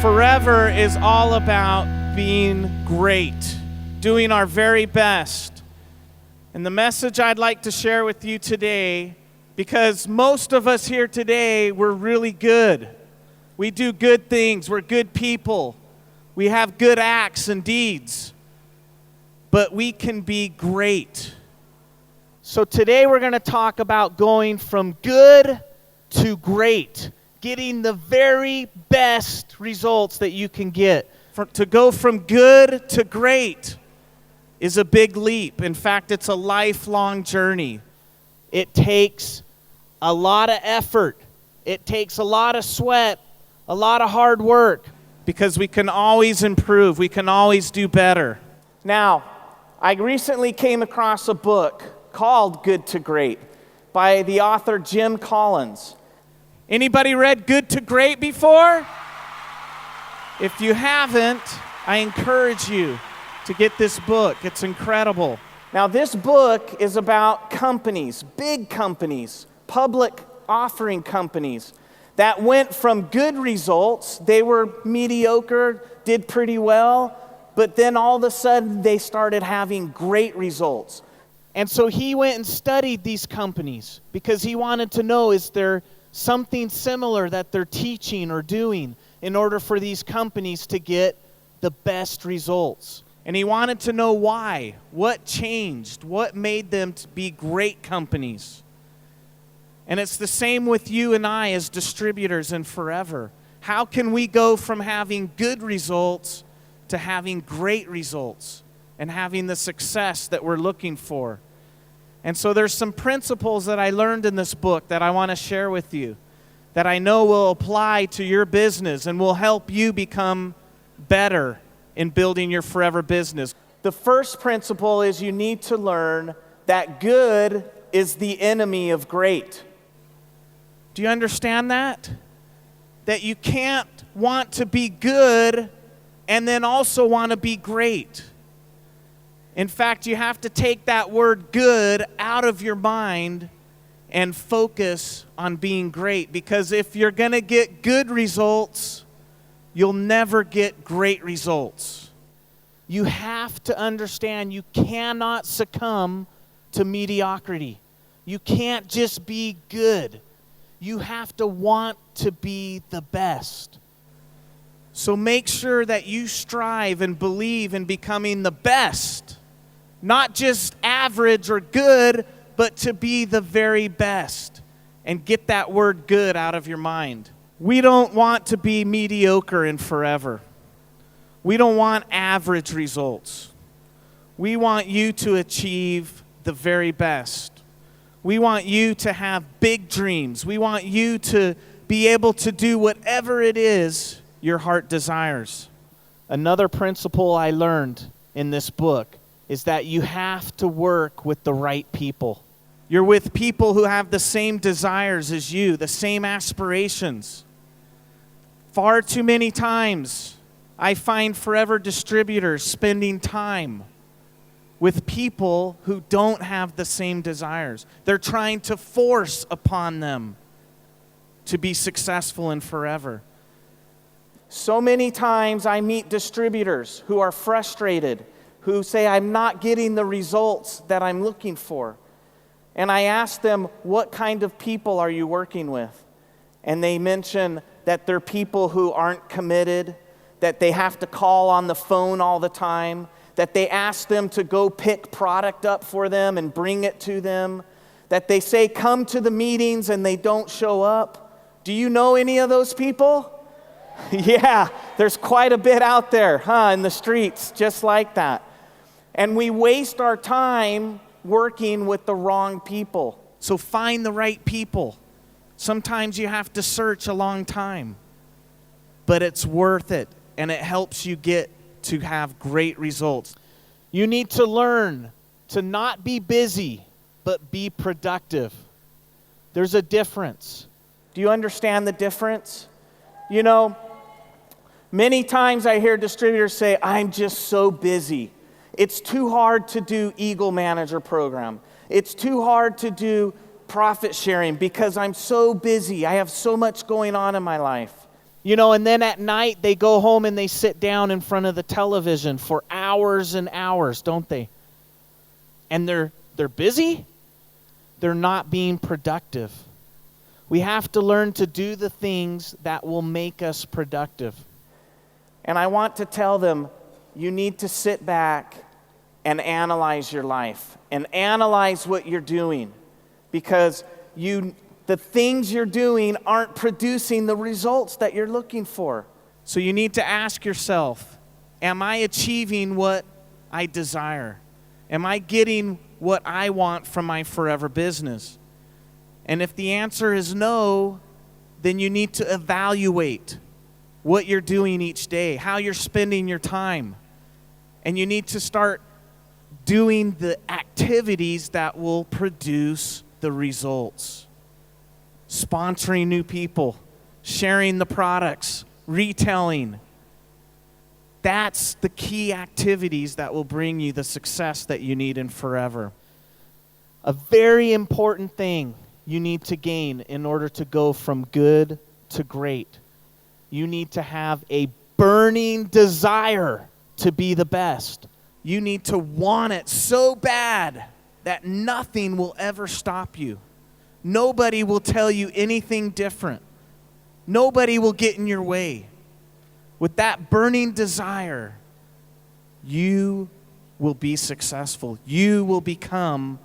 Forever is all about being great, doing our very best. And the message I'd like to share with you today, because most of us here today, we're really good. We do good things. We're good people. We have good acts and deeds. But we can be great. So today we're going to talk about going from good to great. Getting the very best results that you can get. To go from good to great is a big leap. In fact, it's a lifelong journey. It takes a lot of effort. It takes a lot of sweat, a lot of hard work, because we can always improve. We can always do better. Now, I recently came across a book called Good to Great by the author Jim Collins. Anybody read Good to Great before? If you haven't, I encourage you to get this book. It's incredible. Now, this book is about companies, big companies, public offering companies that went from good results. They were mediocre, did pretty well, but then all of a sudden they started having great results. And so he went and studied these companies because he wanted to know, is there something similar that they're teaching or doing in order for these companies to get the best results. And he wanted to know why. What changed? What made them to be great companies? And it's the same with you and I as distributors in Forever. How can we go from having good results to having great results and having the success that we're looking for? And so there's some principles that I learned in this book that I want to share with you that I know will apply to your business and will help you become better in building your Forever business. The first principle is you need to learn that good is the enemy of great. Do you understand that? That you can't want to be good and then also want to be great. In fact, you have to take that word good out of your mind and focus on being great. Because if you're going to get good results, you'll never get great results. You have to understand you cannot succumb to mediocrity. You can't just be good. You have to want to be the best. So make sure that you strive and believe in becoming the best. Not just average or good, but to be the very best. And get that word good out of your mind. We don't want to be mediocre in Forever. We don't want average results. We want you to achieve the very best. We want you to have big dreams. We want you to be able to do whatever it is your heart desires. Another principle I learned in this book is that you have to work with the right people. You're with people who have the same desires as you, the same aspirations. Far too many times, I find Forever distributors spending time with people who don't have the same desires. They're trying to force upon them to be successful in Forever. So many times I meet distributors who are frustrated, who say, I'm not getting the results that I'm looking for. And I ask them, what kind of people are you working with? And they mention that they're people who aren't committed, that they have to call on the phone all the time, that they ask them to go pick product up for them and bring it to them, that they say come to the meetings and they don't show up. Do you know any of those people? Yeah, there's quite a bit out there, in the streets, just like that. And we waste our time working with the wrong people. So find the right people. Sometimes you have to search a long time, but it's worth it, and it helps you get to have great results. You need to learn to not be busy, but be productive. There's a difference. Do you understand the difference? You know, many times I hear distributors say, I'm just so busy. It's too hard to do Eagle Manager program. It's too hard to do profit sharing because I'm so busy. I have so much going on in my life. You know, and then at night they go home and they sit down in front of the television for hours and hours, don't they? And they're busy. They're not being productive. We have to learn to do the things that will make us productive. And I want to tell them, you need to sit back and analyze your life and analyze what you're doing, because the things you're doing aren't producing the results that you're looking for. So you need to ask yourself, am I achieving what I desire? Am I getting what I want from my forever business? And if the answer is no, then you need to evaluate what you're doing each day, how you're spending your time. And you need to start doing the activities that will produce the results. Sponsoring new people, sharing the products, retailing. That's the key activities that will bring you the success that you need in forever. A very important thing you need to gain in order to go from good to great. You need to have a burning desire to be the best. You need to want it so bad that nothing will ever stop you. Nobody will tell you anything different. Nobody will get in your way. With that burning desire, you will be successful. You will become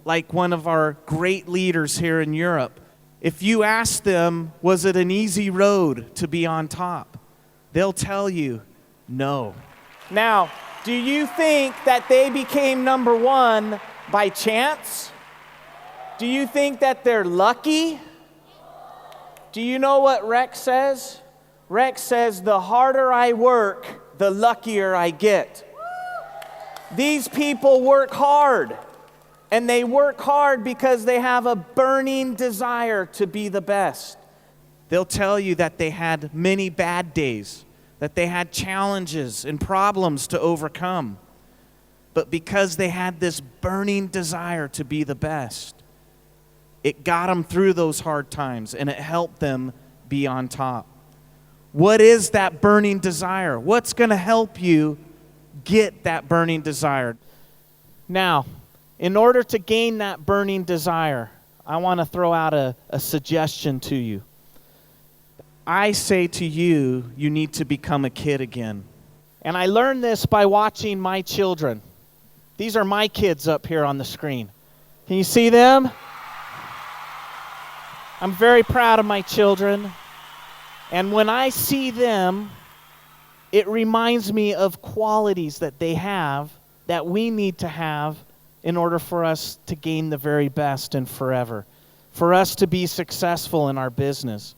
like one of our great leaders here in Europe. If you ask them, was it an easy road to be on top? They'll tell you, no. Now, do you think that they became number one by chance? Do you think that they're lucky? Do you know what Rex says? Rex says, the harder I work, the luckier I get. These people work hard. And they work hard because they have a burning desire to be the best. They'll tell you that they had many bad days, that they had challenges and problems to overcome. But because they had this burning desire to be the best, it got them through those hard times, and it helped them be on top. What is that burning desire? What's going to help you get that burning desire? Now, in order to gain that burning desire, I want to throw out a suggestion to you. I say to you, you need to become a kid again. And I learned this by watching my children. These are my kids up here on the screen. Can you see them? I'm very proud of my children. And when I see them, it reminds me of qualities that they have that we need to have in order for us to gain the very best and forever, for us to be successful in our business.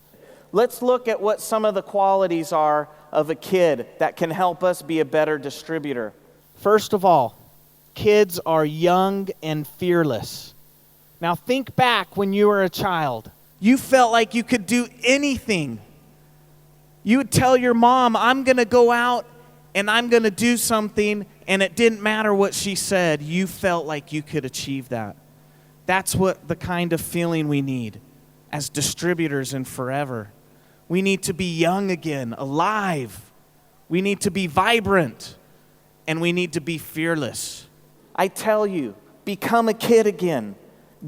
Let's look at what some of the qualities are of a kid that can help us be a better distributor. First of all, kids are young and fearless. Now think back when you were a child. You felt like you could do anything. You would tell your mom, I'm going to go out and I'm going to do something, and it didn't matter what she said. You felt like you could achieve that. That's what the kind of feeling we need as distributors in forever. We need to be young again, alive. We need to be vibrant, and we need to be fearless. I tell you, become a kid again.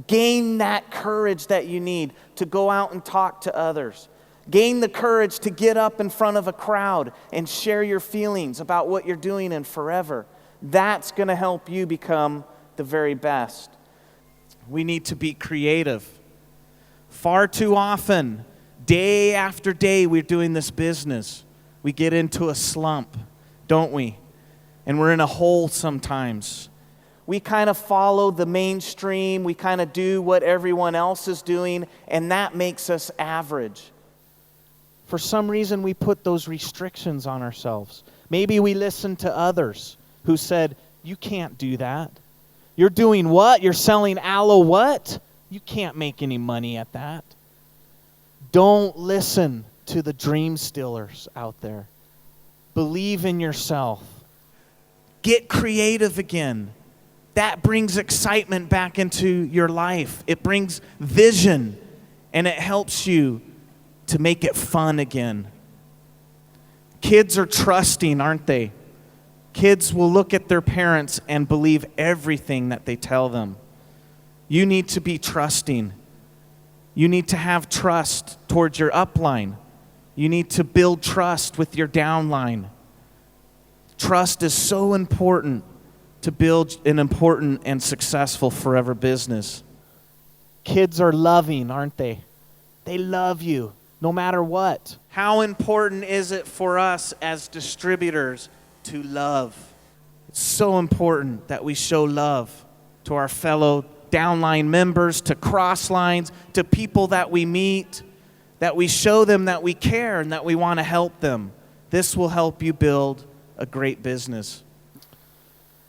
Gain that courage that you need to go out and talk to others. Gain the courage to get up in front of a crowd and share your feelings about what you're doing in forever. That's going to help you become the very best. We need to be creative. Far too often, day after day, we're doing this business. We get into a slump, don't we? And we're in a hole sometimes. We kind of follow the mainstream. We kind of do what everyone else is doing, and that makes us average. For some reason, we put those restrictions on ourselves. Maybe we listen to others who said, you can't do that. You're doing what? You're selling aloe what? You can't make any money at that. Don't listen to the dream stealers out there. Believe in yourself. Get creative again. That brings excitement back into your life. It brings vision, and it helps you to make it fun again. Kids are trusting, aren't they? Kids will look at their parents and believe everything that they tell them. You need to be trusting. You need to have trust towards your upline. You need to build trust with your downline. Trust is so important to build an important and successful forever business. Kids are loving, aren't they? They love you no matter what. How important is it for us as distributors to love? It's so important that we show love to our fellow downline members, to cross lines, to people that we meet, that we show them that we care and that we want to help them. This will help you build a great business.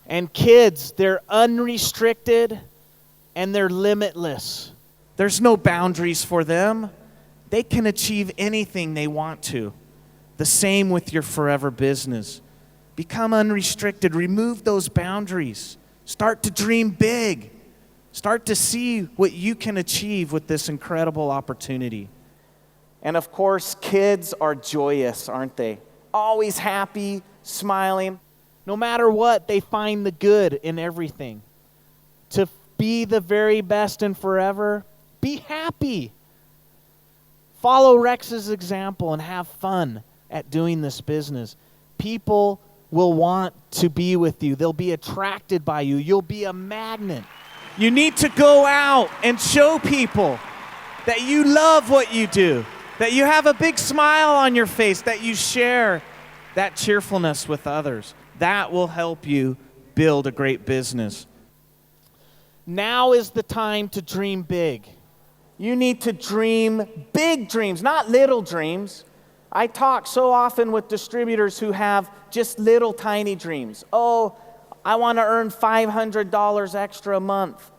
And kids, they're unrestricted and they're limitless. There's no boundaries for them. They can achieve anything they want to. The same with your forever business. Become unrestricted. Remove those boundaries. Start to dream big. Start to see what you can achieve with this incredible opportunity. And of course, kids are joyous, aren't they? Always happy, smiling. No matter what, they find the good in everything. To be the very best and forever, be happy. Follow Rex's example and have fun at doing this business. People will want to be with you. They'll be attracted by you. You'll be a magnet. You need to go out and show people that you love what you do, that you have a big smile on your face, that you share that cheerfulness with others. That will help you build a great business. Now is the time to dream big. You need to dream big dreams, not little dreams. I talk so often with distributors who have just little tiny dreams. Oh, I want to earn $500 extra a month.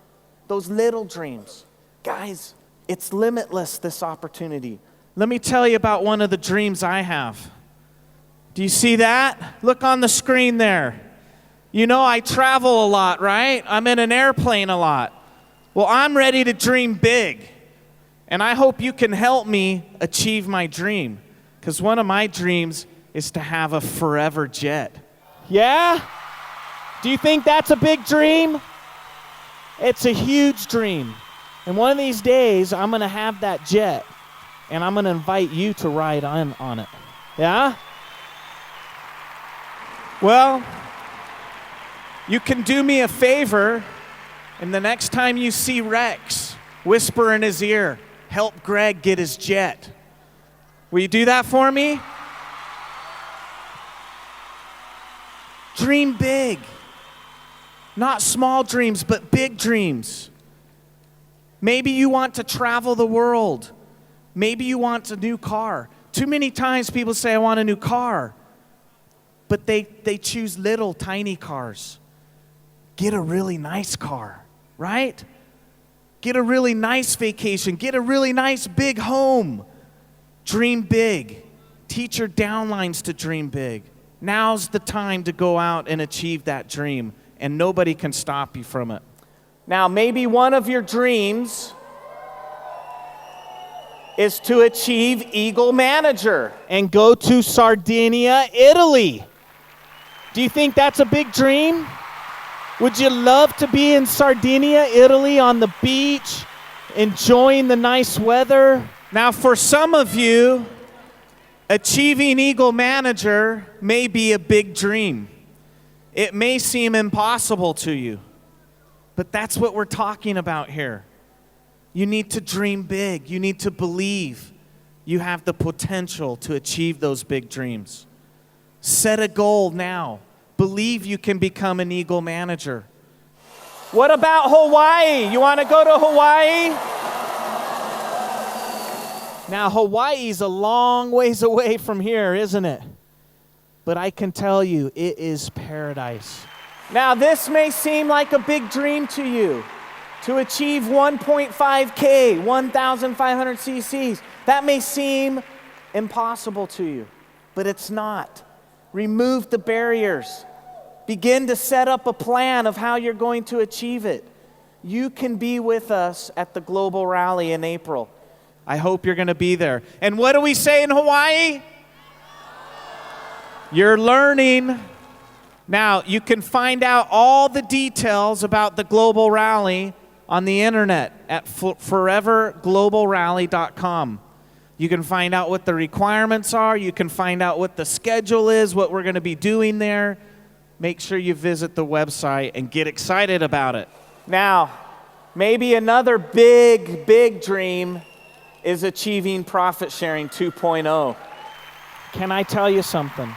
Those little dreams. Guys, it's limitless, this opportunity. Let me tell you about one of the dreams I have. Do you see that? Look on the screen there. You know I travel a lot, right? I'm in an airplane a lot. Well, I'm ready to dream big. And I hope you can help me achieve my dream. Because one of my dreams is to have a forever jet. Yeah? Do you think that's a big dream? It's a huge dream. And one of these days, I'm going to have that jet. And I'm going to invite you to ride on it. Yeah? Well, you can do me a favor. And the next time you see Rex, whisper in his ear, help Gregg get his jet. Will you do that for me? Dream big. Not small dreams, but big dreams. Maybe you want to travel the world. Maybe you want a new car. Too many times people say, I want a new car. But they choose little, tiny cars. Get a really nice car, right? Get a really nice vacation. Get a really nice big home. Dream big. Teach your downlines to dream big. Now's the time to go out and achieve that dream, and nobody can stop you from it. Now, maybe one of your dreams is to achieve Eagle Manager and go to Sardinia, Italy. Do you think that's a big dream? Would you love to be in Sardinia, Italy, on the beach, enjoying the nice weather? Now, for some of you, achieving Eagle Manager may be a big dream. It may seem impossible to you, but that's what we're talking about here. You need to dream big. You need to believe you have the potential to achieve those big dreams. Set a goal now. Believe you can become an Eagle Manager. What about Hawaii? You want to go to Hawaii? Now, Hawaii's a long ways away from here, isn't it? But I can tell you, it is paradise. Now, this may seem like a big dream to you, to achieve 1.5K, 1,500 cc's. That may seem impossible to you, but it's not. Remove the barriers. Begin to set up a plan of how you're going to achieve it. You can be with us at the Global Rally in April. I hope you're going to be there. And what do we say in Hawaii? You're learning. Now, you can find out all the details about the global rally on the internet at foreverglobalrally.com. You can find out what the requirements are. You can find out what the schedule is, what we're going to be doing there. Make sure you visit the website and get excited about it. Now, maybe another big, big dream is achieving Profit Sharing 2.0. Can I tell you something?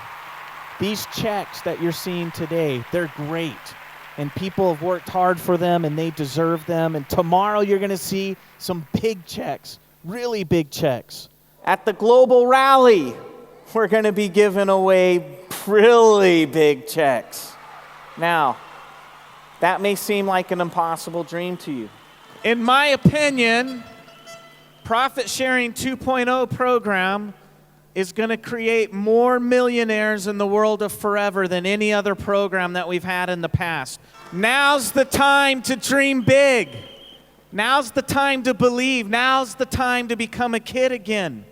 These checks that you're seeing today, they're great. And people have worked hard for them, and they deserve them. And tomorrow you're going to see some big checks, really big checks. At the Global Rally, we're going to be giving away really big checks. Now, that may seem like an impossible dream to you. In my opinion, Profit Sharing 2.0 program is going to create more millionaires in the world of forever than any other program that we've had in the past. Now's the time to dream big. Now's the time to believe. Now's the time to become a kid again.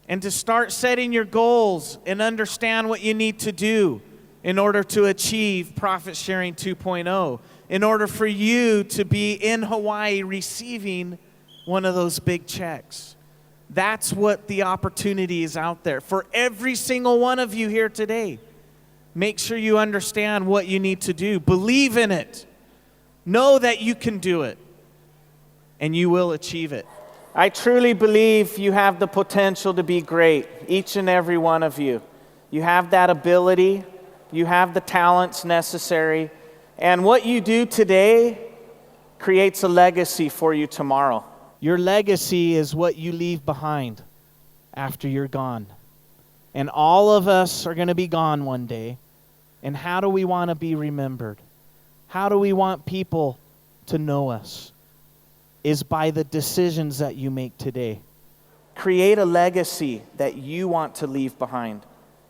And to start setting your goals and understand what you need to do in order to achieve Profit Sharing 2.0, in order for you to be in Hawaii receiving one of those big checks. That's what the opportunity is out there for every single one of you here today. Make sure you understand what you need to do. Believe in it. Know that you can do it, and you will achieve it. I truly believe you have the potential to be great, each and every one of you. You have that ability. You have the talents necessary. And what you do today creates a legacy for you tomorrow. Your legacy is what you leave behind after you're gone. And all of us are going to be gone one day. And how do we want to be remembered? How do we want people to know us? Is by the decisions that you make today. Create a legacy that you want to leave behind.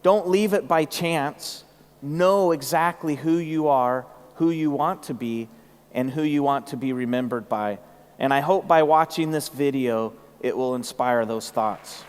Don't leave it by chance. Know exactly who you are, who you want to be, and who you want to be remembered by. And I hope by watching this video, it will inspire those thoughts.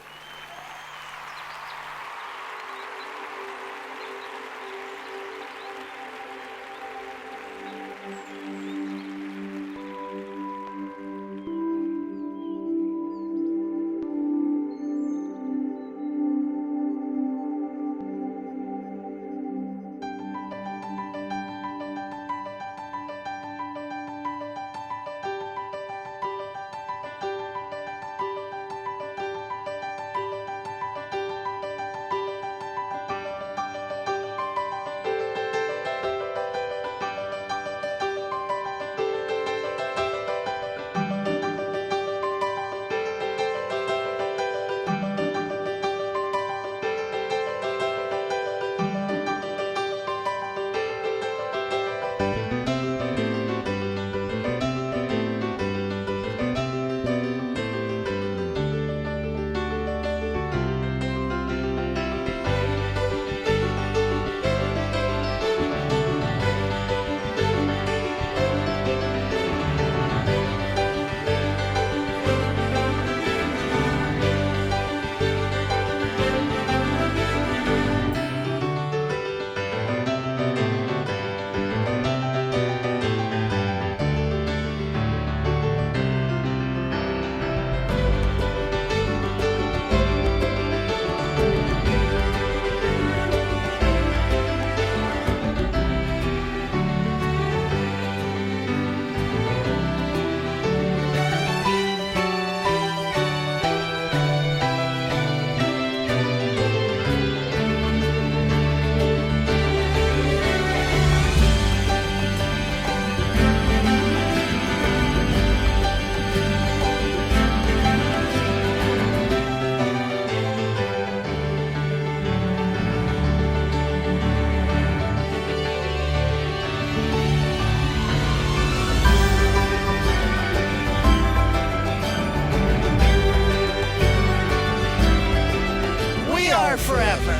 Forever.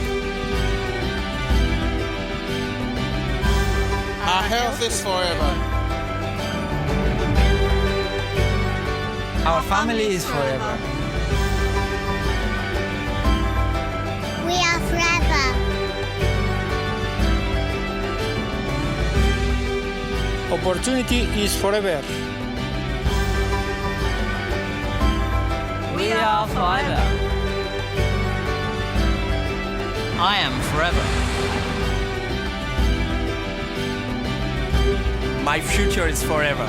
Our health is forever. Our family is forever. We are forever. Opportunity is forever. We are forever. I am forever. My future is forever.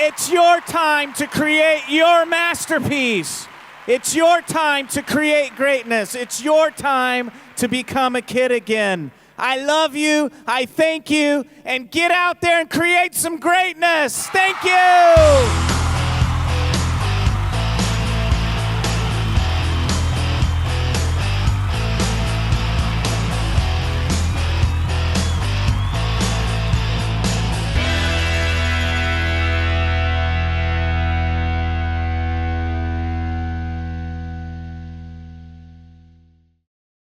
It's your time to create your masterpiece. It's your time to create greatness. It's your time to become a kid again. I love you. I thank you. And get out there and create some greatness. Thank you.